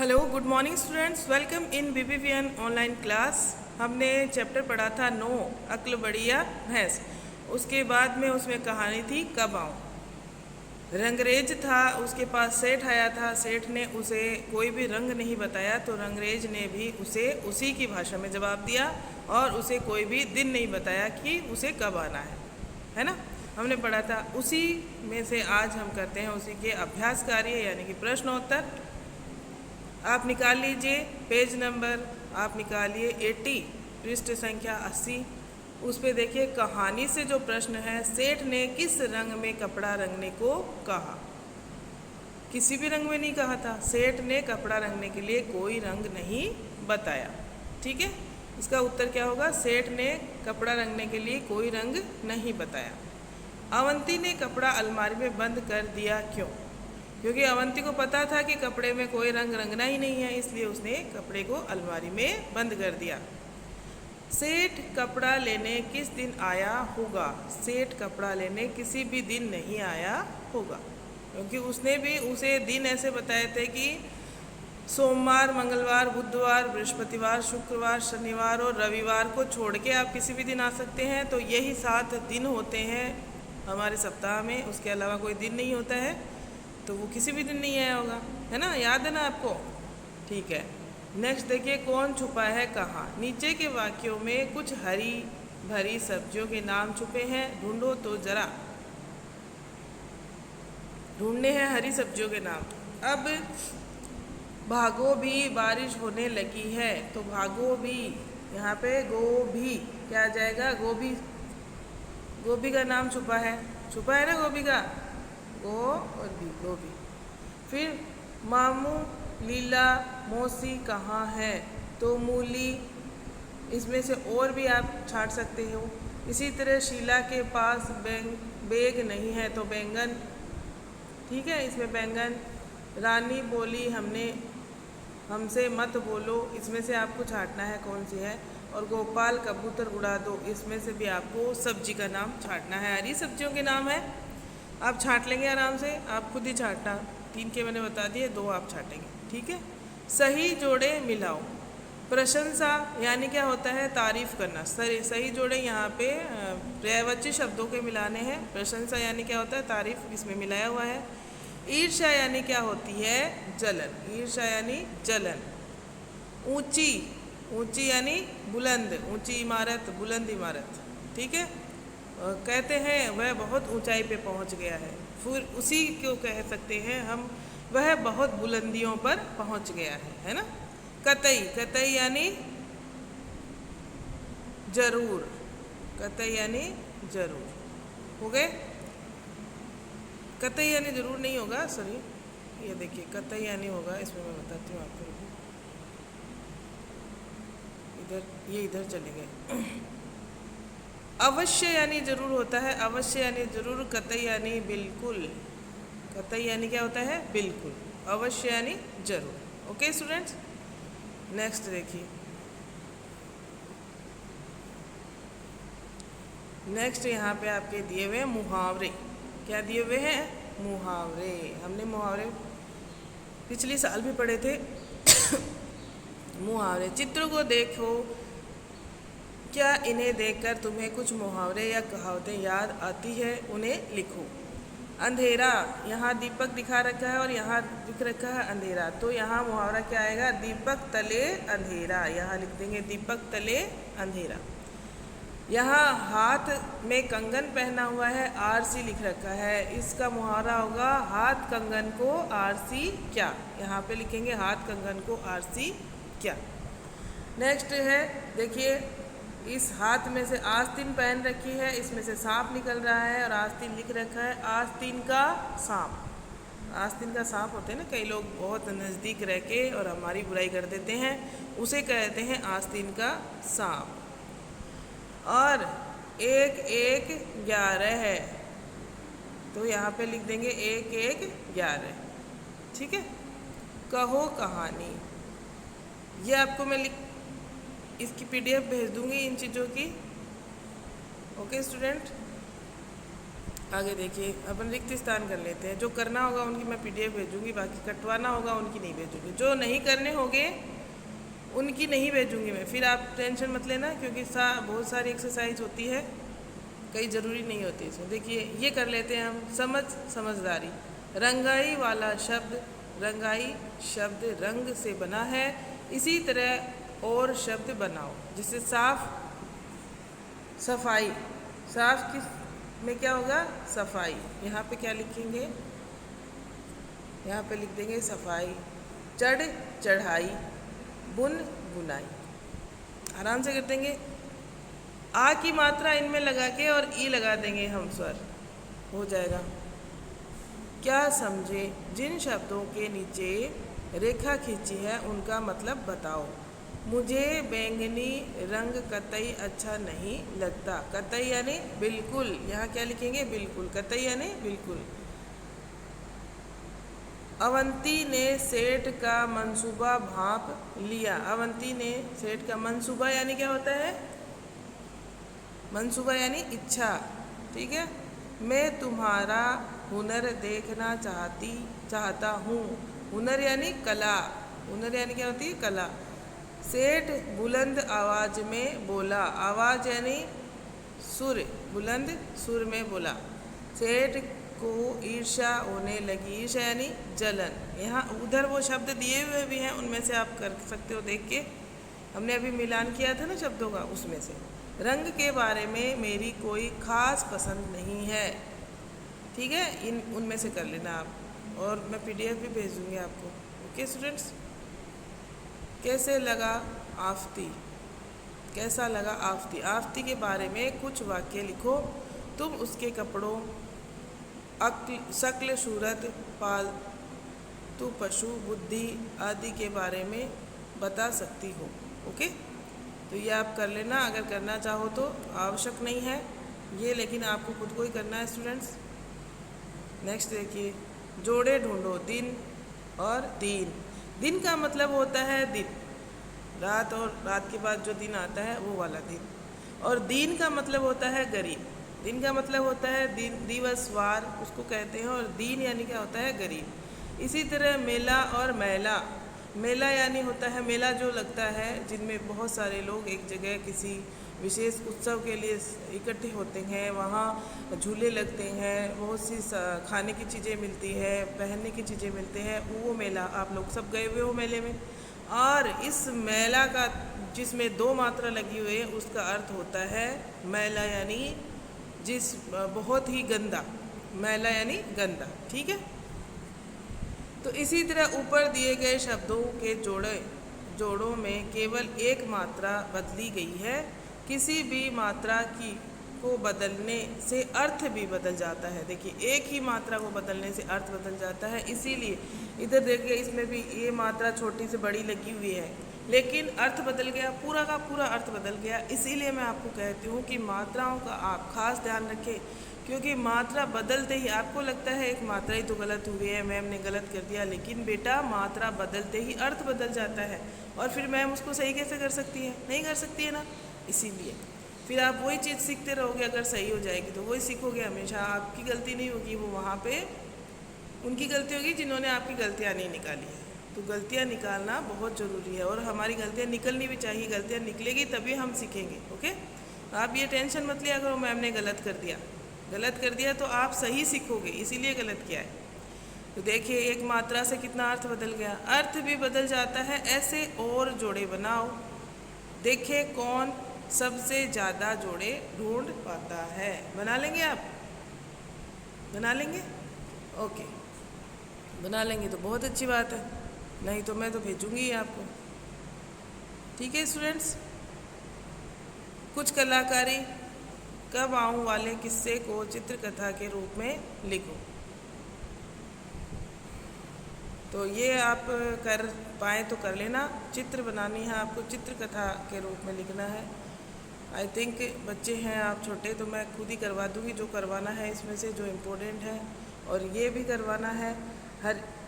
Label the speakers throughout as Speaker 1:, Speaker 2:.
Speaker 1: Hello, good morning students. Welcome in BBVN online class. हमने chapter पढ़ा था 9 अक्ल बढ़िया भैंस। उसके बाद में उसमें कहानी थी कब आऊँ। रंगरेज था, उसके पास सेठ आया था। सेठ ने उसे कोई भी रंग नहीं बताया, तो रंगरेज ने भी उसे उसी की भाषा में जवाब दिया और उसे कोई भी दिन नहीं बताया कि उसे कब आना है ना। हमने पढ़ा था, उसी में से आज हम करते हैं उसी के अभ्यास कार्य यानी कि प्रश्नोत्तर। आप निकाल लीजिए पेज नंबर, आप निकालिए 80, पृष्ठ संख्या 80। उस पे देखिए कहानी से जो प्रश्न है, सेठ ने किस रंग में कपड़ा रंगने को कहा। किसी भी रंग में नहीं कहा था, सेठ ने कपड़ा रंगने के लिए कोई रंग नहीं बताया। ठीक है, इसका उत्तर क्या होगा? सेठ ने कपड़ा रंगने के लिए कोई रंग नहीं बताया। अवंती ने कपड़ा अलमारी में बंद कर दिया, क्यों? क्योंकि अवंती को पता था कि कपड़े में कोई रंग रंगना ही नहीं है, इसलिए उसने कपड़े को अलमारी में बंद कर दिया। सेठ कपड़ा लेने किस दिन आया होगा? सेठ कपड़ा लेने किसी भी दिन नहीं आया होगा, क्योंकि उसने भी उसे दिन ऐसे बताए थे कि सोमवार, मंगलवार, बुधवार, बृहस्पतिवार, शुक्रवार, शनिवार और रविवार को छोड़ के आप किसी भी दिन आ सकते हैं। तो यही 7 दिन होते हैं हमारे सप्ताह में, उसके अलावा कोई दिन नहीं होता है, तो वो किसी भी दिन नहीं आया होगा, है ना। याद है ना आपको? ठीक है, नेक्स्ट देखिए, कौन छुपा है कहाँ। नीचे के वाक्यों में कुछ हरी भरी सब्जियों के नाम छुपे हैं, ढूंढो तो जरा। ढूंढने हैं हरी सब्जियों के नाम। अब भागो भी, बारिश होने लगी है, तो भागो भी, यहाँ पे गोभी क्या आ जाएगा? गोभी। गोभी का नाम छुपा है ना गोभी का, गो और भी, गोभी। फिर मामू, लीला, मौसी कहाँ है? तो मूली। इसमें से और भी आप छांट सकते हो। इसी तरह शीला के पास बैग नहीं है, तो बैंगन। ठीक है, इसमें बैंगन। रानी बोली हमसे मत बोलो, इसमें से आपको छांटना है कौन सी है। और गोपाल कबूतर उड़ा दो, इसमें से भी आपको सब्जी का नाम छांटना है। हरी सब्जियों के नाम है, आप छांट लेंगे आराम से, आप खुद ही छांटना। 3 के मैंने बता दिए, 2 आप छांटेंगे। ठीक है, सही जोड़े मिलाओ। प्रशंसा यानी क्या होता है? तारीफ करना। सही जोड़े यहाँ पे पर्यायवाची शब्दों के मिलाने हैं। प्रशंसा यानी क्या होता है? तारीफ, इसमें मिलाया हुआ है। ईर्ष्या यानी क्या होती है? जलन। ईर्ष्या यानी जलन। ऊंची, ऊंची यानी बुलंद, ऊंची इमारत, बुलंद इमारत। ठीक है, कहते हैं वह बहुत ऊंचाई पे पहुंच गया है, फिर उसी को कह सकते हैं हम, वह बहुत बुलंदियों पर पहुंच गया है ना। कतई, कतई यानी जरूर, कतई यानी जरूर। हो गए? कतई यानी जरूर नहीं होगा, सॉरी, ये देखिए कतई यानी होगा, इसमें मैं बताती हूँ आपको। इधर, ये इधर चले गए। अवश्य यानी जरूर होता है, अवश्य यानी जरूर। कतई यानी बिल्कुल, कतई यानी क्या होता है? बिल्कुल। अवश्य यानी जरूर। ओके स्टूडेंट्स, नेक्स्ट देखिए। नेक्स्ट यहाँ पे आपके दिए हुए मुहावरे। क्या दिए हुए हैं? मुहावरे। हमने मुहावरे पिछले साल भी पढ़े थे। मुहावरे। चित्र को देखो, क्या इन्हें देखकर तुम्हें कुछ मुहावरे या कहावतें याद आती है? उन्हें लिखो। अंधेरा, यहाँ दीपक दिखा रखा है और यहाँ दिख रखा है अंधेरा, तो यहाँ मुहावरा क्या आएगा? दीपक तले अंधेरा। यहाँ लिख देंगे दीपक तले अंधेरा। यहाँ हाथ में कंगन पहना हुआ है, आरसी लिख रखा है, इसका मुहावरा होगा हाथ कंगन को आरसी क्या। यहाँ पे लिखेंगे हाथ कंगन को आरसी क्या। नेक्स्ट है, देखिए, इस हाथ में से आस्तीन पहन रखी है, इसमें से सांप निकल रहा है और आस्तीन लिख रखा है आस्तीन का सांप। आस्तीन का सांप होते हैं ना, कई लोग बहुत नज़दीक रह के और हमारी बुराई कर देते हैं, उसे कहते हैं आस्तीन का सांप। और 1 1 11 है, तो यहाँ पे लिख देंगे 1 1 11। ठीक है, कहो कहानी। ये आपको मैं इसकी PDF भेज दूंगी इन चीज़ों की। ओके स्टूडेंट, आगे देखिए, अपन रिक्त स्थान कर लेते हैं। जो करना होगा उनकी मैं PDF भेजूंगी, बाकी कटवाना होगा उनकी नहीं भेजूंगी। जो नहीं करने होंगे उनकी नहीं भेजूंगी मैं, फिर आप टेंशन मत लेना, क्योंकि बहुत सारी एक्सरसाइज होती है, कई ज़रूरी नहीं होती इसमें। देखिए ये कर लेते हैं हम, समझदारी। रंगाई वाला शब्द, रंगाई शब्द रंग से बना है, इसी तरह और शब्द बनाओ। जिससे साफ, सफाई, साफ किस में क्या होगा? सफाई। यहाँ पे क्या लिखेंगे? यहाँ पे लिख देंगे सफाई। चढ़, चढ़ाई। बुन, बुनाई। आराम से कर देंगे। आ की मात्रा इनमें लगा के और ई लगा देंगे हम स्वर, हो जाएगा। क्या समझे? जिन शब्दों के नीचे रेखा खींची है उनका मतलब बताओ। मुझे बैंगनी रंग कतई अच्छा नहीं लगता। कतई यानी बिल्कुल, यहाँ क्या लिखेंगे? बिल्कुल। कतई यानी बिल्कुल। अवंती ने सेठ का मंसूबा भांप लिया। अवंती ने सेठ का मंसूबा यानी क्या होता है? मंसूबा यानी इच्छा, ठीक है। मैं तुम्हारा हुनर देखना चाहता हूँ। हुनर यानी कला। हुनर यानी क्या होती है? कला। सेठ बुलंद आवाज में बोला। आवाज यानी सुर, बुलंद सुर में बोला। सेठ को ईर्ष्या होने लगी। ईर्ष्या यानी जलन। यहाँ उधर वो शब्द दिए हुए भी हैं, उनमें से आप कर सकते हो देख के। हमने अभी मिलान किया था ना शब्दों का, उसमें से। रंग के बारे में मेरी कोई खास पसंद नहीं है, ठीक है। उनमें से कर लेना आप, और मैं PDF भी भेज दूँगी आपको। Okay students. कैसे लगा आफ़ती? कैसा लगा आफ़ती? आफ़ती के बारे में कुछ वाक्य लिखो। तुम उसके कपड़ों, शक्ल, सूरत, पालतू पशु, बुद्धि आदि के बारे में बता सकती हो। ओके, तो ये आप कर लेना अगर करना चाहो तो। आवश्यक नहीं है ये, लेकिन आपको खुद को ही करना है स्टूडेंट्स। नेक्स्ट देखिए, जोड़े ढूंढो। दिन और दीन। दिन का मतलब होता है दिन, रात, और रात के बाद जो दिन आता है वो वाला दिन। और दीन का मतलब होता है गरीब। दिन का मतलब होता है दिन, दिवस, वार, उसको कहते हैं। और दीन यानी क्या होता है? गरीब। इसी तरह मेला और मेला। मेला यानी होता है, मेला जो लगता है जिनमें बहुत सारे लोग एक जगह किसी विशेष उत्सव के लिए इकट्ठे होते हैं, वहाँ झूले लगते हैं, बहुत सी खाने की चीज़ें मिलती है, पहनने की चीज़ें मिलते हैं, वो मेला। आप लोग सब गए हुए हो मेले में। और इस मेला का, जिसमें 2 मात्रा लगी हुई है, उसका अर्थ होता है मैला, यानी बहुत ही गंदा। मैला यानी गंदा, ठीक है। तो इसी तरह ऊपर दिए गए शब्दों के जोड़ों में केवल एक मात्रा बदली गई है। किसी भी मात्रा को बदलने से अर्थ भी बदल जाता है। देखिए, एक ही मात्रा को बदलने से अर्थ बदल जाता है, इसीलिए इधर देखिए, इसमें भी ये मात्रा छोटी से बड़ी लगी हुई है, लेकिन अर्थ बदल गया, पूरा का पूरा अर्थ बदल गया। इसीलिए मैं आपको कहती हूँ कि मात्राओं का आप खास ध्यान रखें, क्योंकि मात्रा बदलते ही आपको लगता है एक मात्रा ही तो गलत हुई है, मैम ने गलत कर दिया, लेकिन बेटा मात्रा बदलते ही अर्थ बदल जाता है। और फिर मैम उसको सही कैसे कर सकती है? नहीं कर सकती है ना। इसीलिए फिर आप वही चीज़ सीखते रहोगे। अगर सही हो जाएगी तो वही सीखोगे हमेशा। आपकी गलती नहीं होगी, वो वहाँ पे उनकी गलती होगी जिन्होंने आपकी गलतियाँ नहीं निकाली है। तो गलतियाँ निकालना बहुत ज़रूरी है, और हमारी गलतियाँ निकलनी भी चाहिए। गलतियाँ निकलेगी तभी हम सीखेंगे। ओके, आप ये टेंशन मत लिया करो मैम ने गलत कर दिया तो आप सही सीखोगे, इसीलिए गलत किया है। तो देखिए, एक मात्रा से कितना अर्थ बदल गया। अर्थ भी बदल जाता है। ऐसे और जोड़े बनाओ, देखे कौन सबसे ज़्यादा जोड़े ढूंढ पाता है। बना लेंगे आप? बना लेंगे? ओके, बना लेंगे तो बहुत अच्छी बात है, नहीं तो मैं तो भेजूंगी ही आपको। ठीक है स्टूडेंट्स। कुछ कलाकारी कब आऊँ वाले किस्से को चित्रकथा के रूप में लिखो। तो ये आप कर पाएँ तो कर लेना। चित्र बनानी है आपको, चित्रकथा के रूप में लिखना है। आई थिंक बच्चे हैं आप छोटे, तो मैं खुद ही करवा दूँगी जो करवाना है इसमें से, जो इम्पोर्टेंट है। और ये भी करवाना है।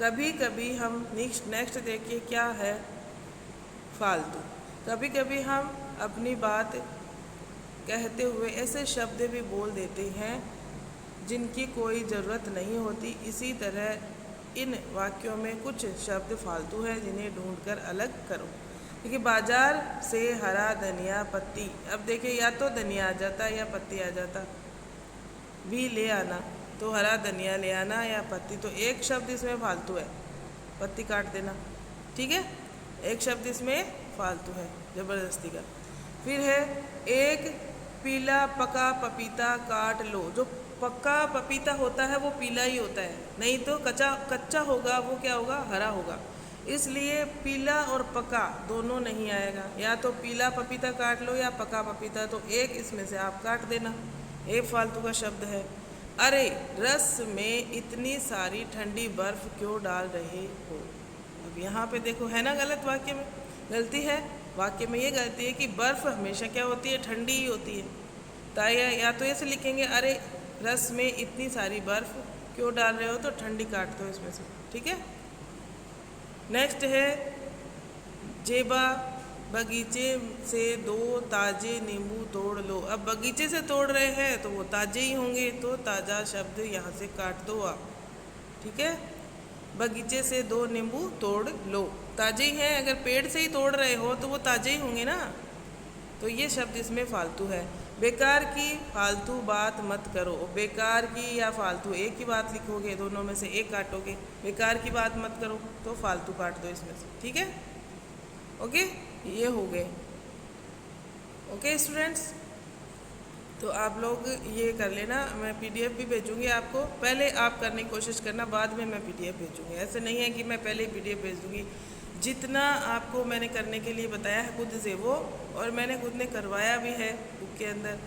Speaker 1: कभी कभी हम नेक्स्ट देखिए क्या है, फालतू। कभी कभी हम अपनी बात कहते हुए ऐसे शब्द भी बोल देते हैं जिनकी कोई ज़रूरत नहीं होती। इसी तरह इन वाक्यों में कुछ शब्द फालतू हैं जिन्हें ढूंढकर अलग करो। देखिए, बाजार से हरा धनिया पत्ती, अब देखिए या तो धनिया आ जाता या पत्ती आ जाता, भी ले आना, तो हरा धनिया ले आना या पत्ती, तो एक शब्द इसमें फालतू है, पत्ती काट देना। ठीक है, एक शब्द इसमें फालतू है ज़बरदस्ती का। फिर है एक पीला पका पपीता काट लो। जो पक्का पपीता होता है वो पीला ही होता है, नहीं तो कच्चा होगा वो क्या होगा, हरा होगा। इसलिए पीला और पका दोनों नहीं आएगा, या तो पीला पपीता काट लो या पका पपीता, तो एक इसमें से आप काट देना, एक फालतू का शब्द है। अरे रस में इतनी सारी ठंडी बर्फ़ क्यों डाल रहे हो। अब यहाँ पे देखो है ना गलत, वाक्य में गलती है, वाक्य में ये गलती है कि बर्फ़ हमेशा क्या होती है, ठंडी ही होती है। तो या तो ऐसे लिखेंगे, अरे रस में इतनी सारी बर्फ़ क्यों डाल रहे हो, तो ठंडी काट दो इसमें से। ठीक है, नेक्स्ट है जेबा बगीचे से 2 ताज़े नींबू तोड़ लो। अब बगीचे से तोड़ रहे हैं तो वो ताज़े ही होंगे, तो ताज़ा शब्द यहाँ से काट दो आप। ठीक है, बगीचे से 2 नींबू तोड़ लो, ताज़े ही हैं, अगर पेड़ से ही तोड़ रहे हो तो वो ताज़े ही होंगे ना, तो ये शब्द इसमें फालतू है। बेकार की फालतू बात मत करो। बेकार की या फालतू एक ही बात लिखोगे, दोनों में से एक काटोगे। बेकार की बात मत करो तो फालतू काट दो इसमें से। ठीक है, ओके, ये हो गए। ओके स्टूडेंट्स, तो आप लोग ये कर लेना, मैं पीडीएफ भी भेजूँगी आपको, पहले आप करने की कोशिश करना, बाद में मैं पीडीएफ भेजूँगी। ऐसे नहीं है कि मैं पहले ही पीडीएफ भेज दूँगी। जितना आपको मैंने करने के लिए बताया है खुद से वो, और मैंने खुद ने करवाया भी है बुक के अंदर,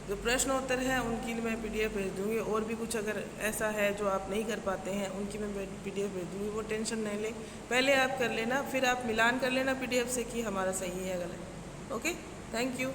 Speaker 1: जो प्रश्न उत्तर हैं उनकी मैं पीडीएफ भेज दूँगी। और भी कुछ अगर ऐसा है जो आप नहीं कर पाते हैं उनकी मैं पीडीएफ भेज दूँगी, वो टेंशन नहीं ले, पहले आप कर लेना, फिर आप मिलान कर लेना पीडीएफ से कि हमारा सही है या गलत। Okay, thank you.